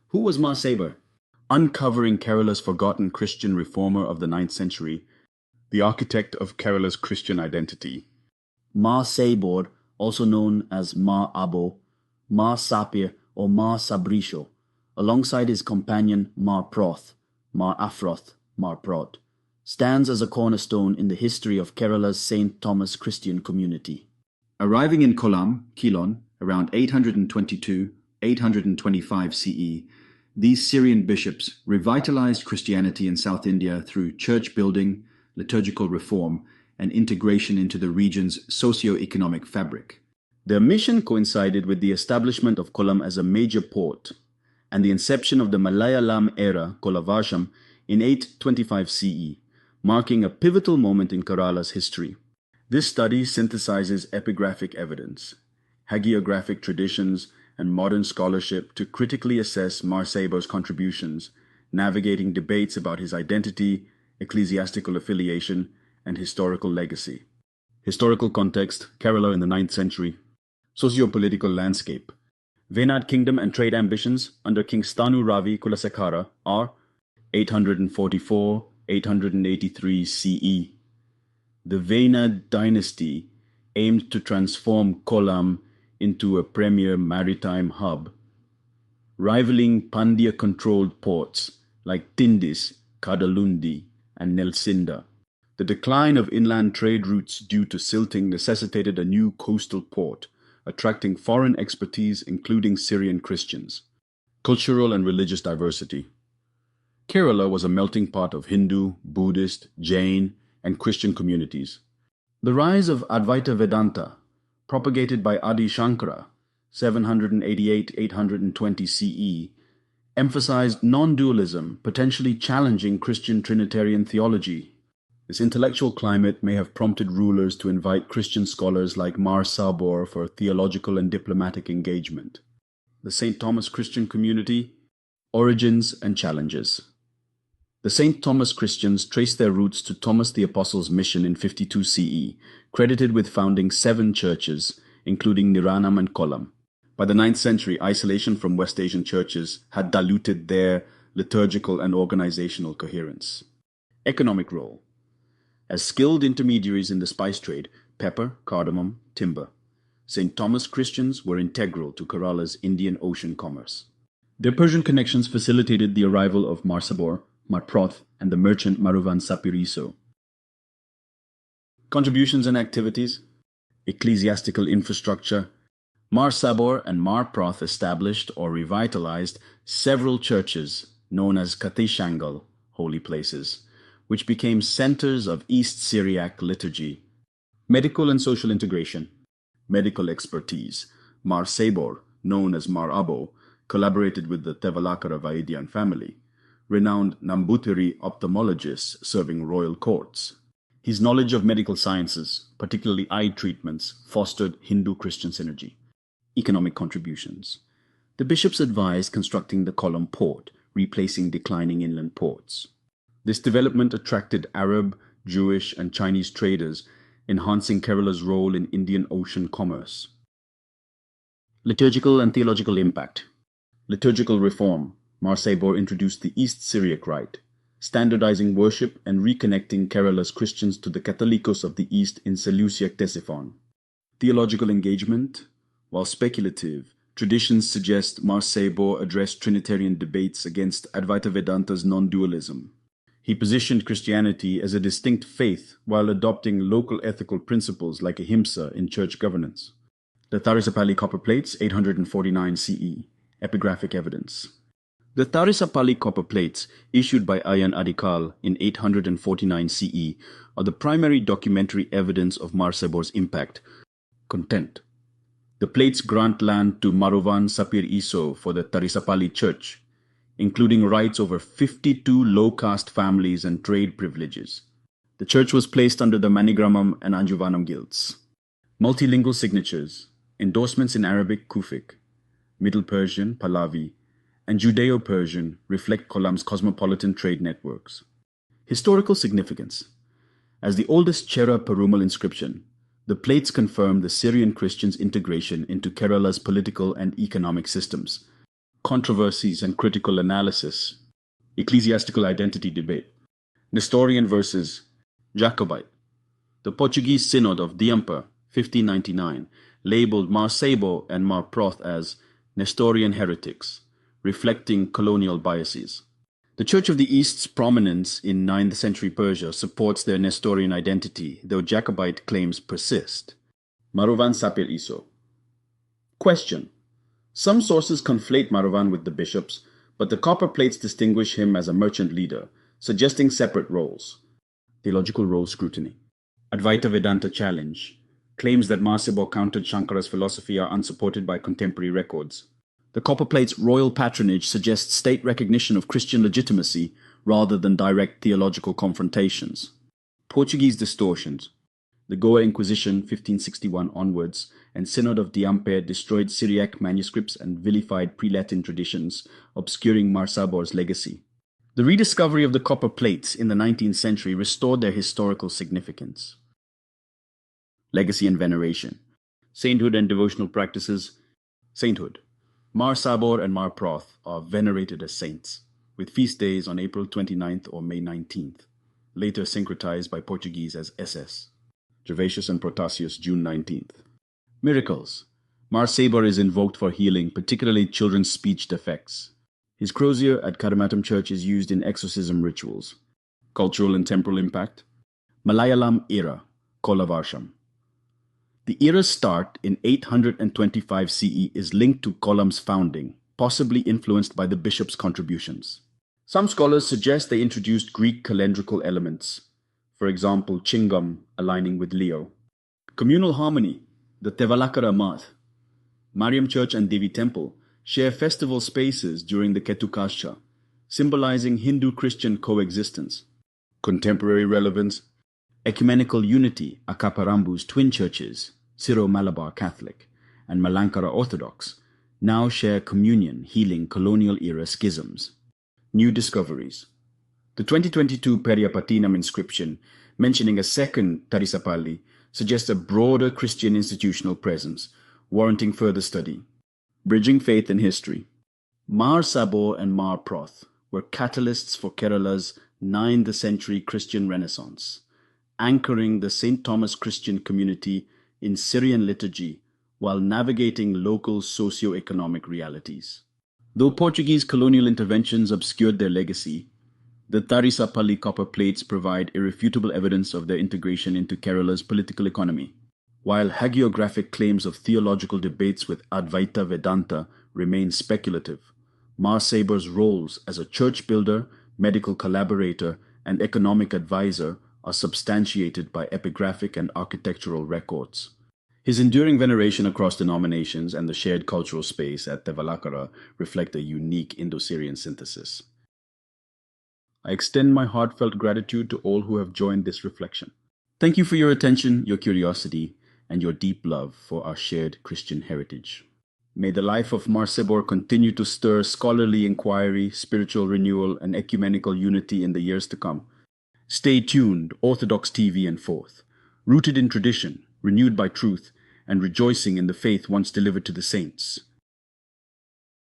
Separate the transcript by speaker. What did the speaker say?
Speaker 1: Who was Mar Sabor? Uncovering Kerala's forgotten Christian reformer of the 9th century, the architect of Kerala's Christian identity. Mar Sabor, also known as Mar Abo, Mar Sapir, or Mar Sabrisho, alongside his companion Mar Proth, Mar Afroth, Mar Proth, stands as a cornerstone in the history of Kerala's St. Thomas Christian community. Arriving in Kollam, Ceylon, around 822-825 CE, these Syrian bishops revitalized Christianity in South India through church building, liturgical reform, and integration into the region's socio-economic fabric. Their mission coincided with the establishment of Kollam as a major port and the inception of the Malayalam era, Kolavarsham, in 825 CE, marking a pivotal moment in Kerala's history. This study synthesizes epigraphic evidence, hagiographic traditions, and modern scholarship to critically assess Mar Sabor's contributions, navigating debates about his identity, ecclesiastical affiliation, and historical legacy. Historical context: Kerala in the 9th century. Socio-political landscape. Venad kingdom and trade ambitions under King Stanu Ravi Kulasekara are 844-883 CE. The Venad dynasty aimed to transform Kollam into a premier maritime hub, rivaling Pandya-controlled ports like Tindis, Kadalundi, and Nelsinda. The decline of inland trade routes due to silting necessitated a new coastal port, attracting foreign expertise including Syrian Christians. Cultural and religious diversity. Kerala was a melting pot of Hindu, Buddhist, Jain, and Christian communities. The rise of Advaita Vedanta, propagated by Adi Shankara, 788-820 CE, emphasized non-dualism, potentially challenging Christian Trinitarian theology. This intellectual climate may have prompted rulers to invite Christian scholars like Mar Sabor for theological and diplomatic engagement. The St. Thomas Christian community, origins and challenges. The St. Thomas Christians trace their roots to Thomas the Apostle's mission in 52 CE, credited with founding 7 churches, including Niranam and Kollam. By the 9th century, isolation from West Asian churches had diluted their liturgical and organizational coherence. Economic role. As skilled intermediaries in the spice trade, pepper, cardamom, timber, St. Thomas Christians were integral to Kerala's Indian Ocean commerce. Their Persian connections facilitated the arrival of Mar Sabor, Mar Proth, and the merchant Maruvan Sapiriso. Contributions and activities. Ecclesiastical infrastructure. Mar Sabor and Mar Proth established or revitalized several churches known as Katishangal, holy places, which became centers of East Syriac liturgy. Medical and social integration. Medical expertise. Mar Sabor, known as Mar Abo, collaborated with the Tevalakara Vaidyan family, renowned Nambutiri ophthalmologists serving royal courts. His knowledge of medical sciences, particularly eye treatments, fostered Hindu-Christian synergy. Economic contributions. The bishops advised constructing the Kollam port, replacing declining inland ports. This development attracted Arab, Jewish, and Chinese traders, enhancing Kerala's role in Indian Ocean commerce. Liturgical and theological impact. Liturgical reform. Mar Sabor introduced the East Syriac Rite, standardizing worship and reconnecting Kerala's Christians to the Catholicos of the East in Seleucia Ctesiphon. Theological engagement. While speculative, traditions suggest Mar Sabor addressed Trinitarian debates against Advaita Vedanta's non-dualism. He positioned Christianity as a distinct faith while adopting local ethical principles like ahimsa in church governance. The Tharisapalli Copper Plates, 849 CE. Epigraphic evidence. The Tharisapalli Copper Plates, issued by Ayan Adikal in 849 CE, are the primary documentary evidence of Mar Sabor's impact. Content. The plates grant land to Maruvan Sapir Iso for the Tharisapalli Church, including rights over 52 low-caste families and trade privileges. The church was placed under the Manigramam and Anjuvanam guilds. Multilingual signatures, endorsements in Arabic Kufic, Middle Persian Pahlavi, and Judeo-Persian reflect Kollam's cosmopolitan trade networks. Historical significance. As the oldest Chera Perumal inscription, the plates confirm the Syrian Christians' integration into Kerala's political and economic systems. Controversies and Critical Analysis, Ecclesiastical Identity Debate, Nestorian versus Jacobite. The Portuguese Synod of Diamper, 1599, labeled Mar Sabor and Mar Proth as Nestorian heretics, reflecting colonial biases. The Church of the East's prominence in 9th century Persia supports their Nestorian identity, though Jacobite claims persist. Marovan Sapir Iso. Question. Some sources conflate Marovan with the bishops, but the copper plates distinguish him as a merchant leader, suggesting separate roles. Theological role scrutiny. Advaita Vedanta challenge. Claims that Mar Sabor countered Shankara's philosophy are unsupported by contemporary records. The copper plate's royal patronage suggests state recognition of Christian legitimacy rather than direct theological confrontations. Portuguese distortions. The Goa Inquisition, 1561 onwards, and Synod of Diamper destroyed Syriac manuscripts and vilified pre-Latin traditions, obscuring Mar Sabor's legacy. The rediscovery of the copper plates in the 19th century restored their historical significance. Legacy and veneration. Sainthood and devotional practices. Sainthood. Mar Sabor and Mar Proth are venerated as saints, with feast days on April 29th or May 19th, later syncretized by Portuguese as SS. Gervasius and Protasius, June 19th. Miracles. Mar Sabor is invoked for healing, particularly children's speech defects. His crozier at Kadamatam Church is used in exorcism rituals. Cultural and temporal impact. Malayalam era, Kolavarsham. The era's start in 825 CE is linked to Kolam's founding, possibly influenced by the bishop's contributions. Some scholars suggest they introduced Greek calendrical elements, for example, Chingam aligning with Leo. Communal harmony, the Tevalakara Math. Mariam Church and Devi Temple share festival spaces during the Ketukasha, symbolizing Hindu-Christian coexistence. Contemporary relevance, ecumenical unity, Akaparambu's twin churches, Syro-Malabar Catholic and Malankara Orthodox, now share communion, healing colonial-era schisms. New discoveries. The 2022 Periapatinam inscription, mentioning a second Tharisapalli, suggests a broader Christian institutional presence, warranting further study. Bridging faith and history. Mar Sabor and Mar Proth were catalysts for Kerala's 9th century Christian Renaissance, anchoring the St. Thomas Christian community in Syrian liturgy while navigating local socio-economic realities. Though Portuguese colonial interventions obscured their legacy, the Tharisapalli Copper Plates provide irrefutable evidence of their integration into Kerala's political economy. While hagiographic claims of theological debates with Advaita Vedanta remain speculative, Mar Sabor's roles as a church builder, medical collaborator, and economic advisor are substantiated by epigraphic and architectural records. His enduring veneration across denominations and the shared cultural space at Tevalakara reflect a unique Indo-Syrian synthesis. I extend my heartfelt gratitude to all who have joined this reflection. Thank you for your attention, your curiosity, and your deep love for our shared Christian heritage. May the life of Mar Sabor continue to stir scholarly inquiry, spiritual renewal, and ecumenical unity in the years to come. Stay tuned, Orthodox TV and Forth, rooted in tradition, renewed by truth, and rejoicing in the faith once delivered to the saints.